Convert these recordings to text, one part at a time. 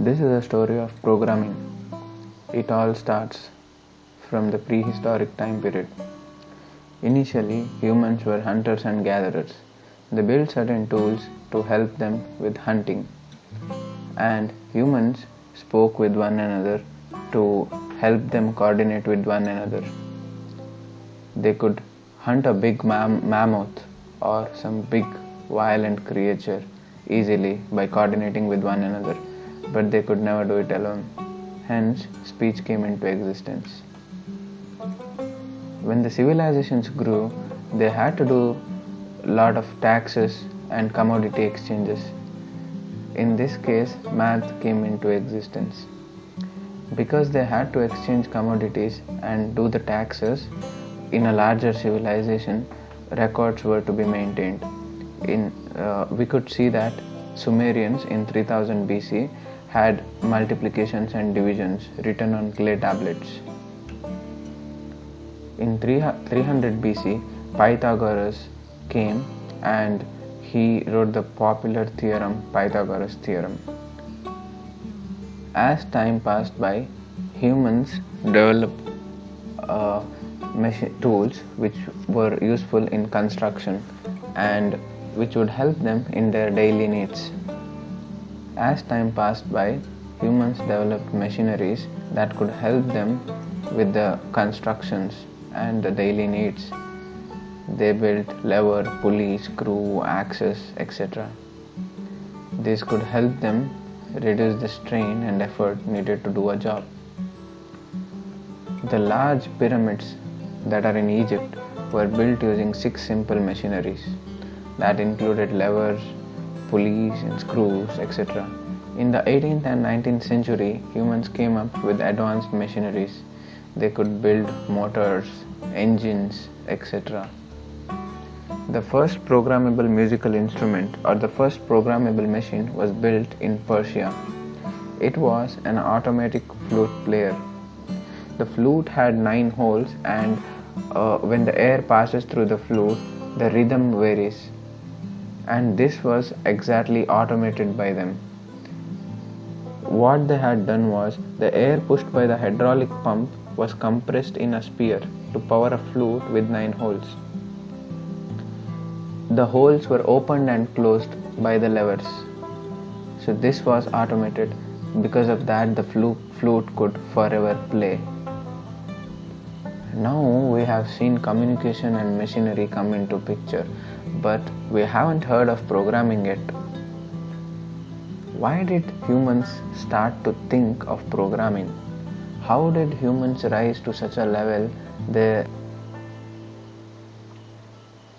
This is a story of programming. It all starts from the prehistoric time period. Initially, humans were hunters and gatherers. They built certain tools to help them with hunting, and humans spoke with one another to help them coordinate with one another. They could hunt a big mammoth or some big violent creature easily by coordinating with one another, but they could never do it alone. Hence, speech came into existence. When the civilizations grew, they had to do a lot of taxes and commodity exchanges. In this case, math came into existence. Because they had to exchange commodities and do the taxes, in a larger civilization, records were to be maintained. We could see that Sumerians in 3000 BC had multiplications and divisions written on clay tablets. In 300 BC, Pythagoras came and he wrote the popular theorem, Pythagoras theorem. As time passed by, humans developed tools which were useful in construction and which would help them in their daily needs. As time passed by, humans developed machineries that could help them with the constructions and the daily needs. They built lever, pulley, screw, axes, etc. This could help them reduce the strain and effort needed to do a job. The large pyramids that are in Egypt were built using 6 simple machineries that included levers, pulleys and screws, etc. In the 18th and 19th century, humans came up with advanced machineries. They could build motors, engines, etc. The first programmable musical instrument or the first programmable machine was built in Persia. It was an automatic flute player. The flute had 9 holes, and when the air passes through the flute, the rhythm varies. And this was exactly automated by them. What they had done was, the air pushed by the hydraulic pump was compressed in a sphere to power a flute with 9 holes. The holes were opened and closed by the levers. So this was automated. Because of that, the flute could forever play. Now we have seen communication and machinery come into picture, but we haven't heard of programming yet. Why did humans start to think of programming? How did humans rise to such a level?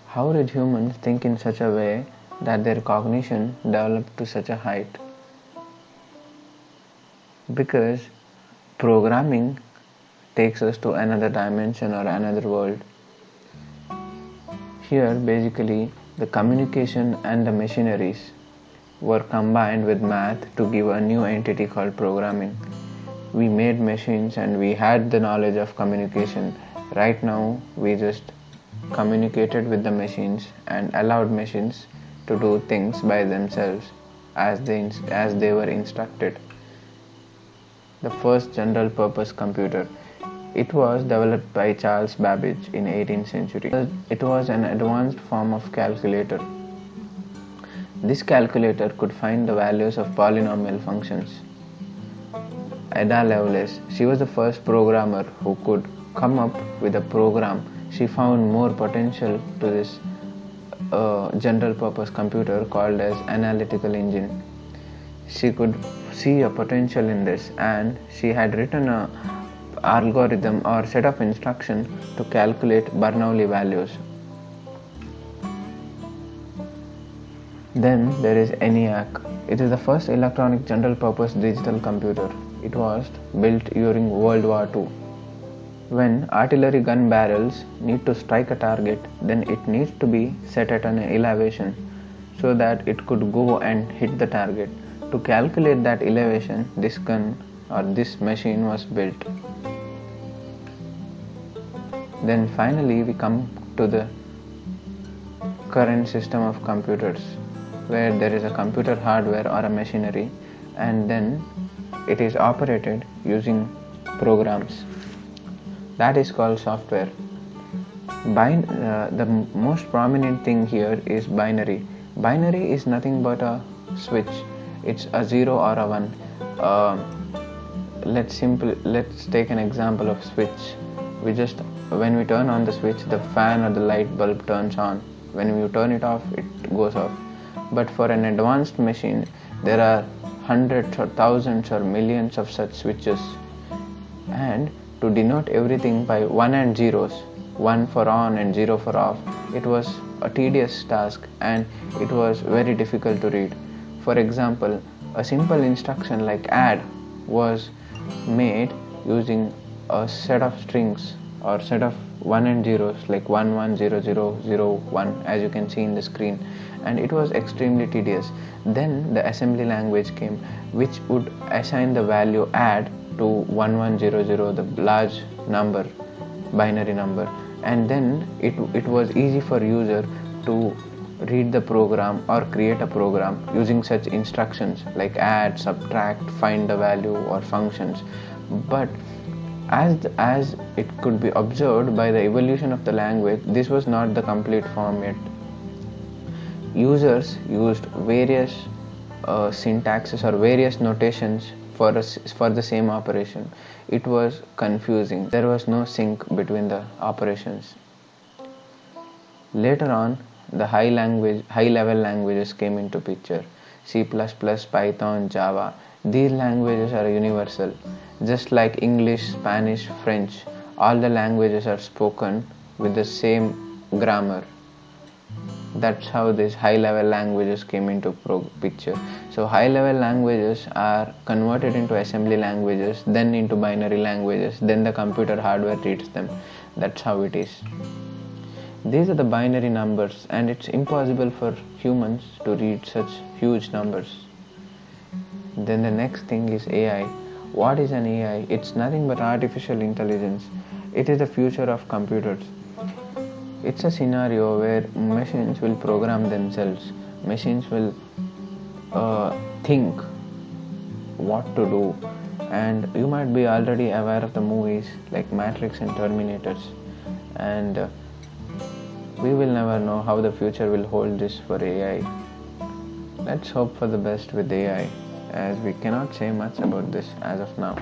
How did humans think in such a way that their cognition developed to such a height? Because programming takes us to another dimension or another world. Here, basically, the communication and the machineries were combined with math to give a new entity called programming. We made machines and we had the knowledge of communication. Right now, we just communicated with the machines and allowed machines to do things by themselves as they were instructed. The first general purpose computer. It was developed by Charles Babbage in 18th century. It was an advanced form of calculator. This calculator could find the values of polynomial functions. Ada Lovelace, she was the first programmer who could come up with a program. She found more potential to this general purpose computer called as analytical engine. She could see a potential in this, and she had written a algorithm or set of instructions to calculate Bernoulli values. Then there is ENIAC. It is the first electronic general purpose digital computer. It was built during World War II. When artillery gun barrels need to strike a target, then it needs to be set at an elevation so that it could go and hit the target. To calculate that elevation, this gun or this machine was built. Then finally we come to the current system of computers, where there is a computer hardware or a machinery and then it is operated using programs. That is called software. The most prominent thing here is binary. Binary is nothing but a switch. It's a 0 or a 1. Let's take an example of switch. When we turn on the switch, the fan or the light bulb turns on. When you turn it off, it goes off. But for an advanced machine, there are hundreds or thousands or millions of such switches, and to denote everything by 1 and zeros, 1 for on and 0 for off, it was a tedious task and it was very difficult to read. For example, a simple instruction like add was made using a set of strings or set of 1 and zeros, like 1 1 0 0 0 1, as you can see in the screen, and it was extremely tedious. Then the assembly language came, which would assign the value add to 1100, the large number, binary number, and then it was easy for user to read the program or create a program using such instructions like add, subtract, find the value, or functions. But as it could be observed by the evolution of the language, this was not the complete form yet. Users used various syntaxes or various notations for the same operation. It was confusing. There was no sync between the operations. Later on, the high level languages came into picture. C++, Python, Java. These languages are universal. Just like English, Spanish, French, all the languages are spoken with the same grammar. That's how these high level languages came into picture. So high level languages are converted into assembly languages, then into binary languages, then the computer hardware reads them. That's how it is. These are the binary numbers, and it's impossible for humans to read such huge numbers. Then the next thing is AI. What is an AI? It's nothing but artificial intelligence. It is the future of computers. It's a scenario where machines will program themselves. Machines will think what to do. And you might be already aware of the movies like Matrix and Terminators. And we will never know how the future will hold this for AI. Let's hope for the best with AI, as we cannot say much about this as of now.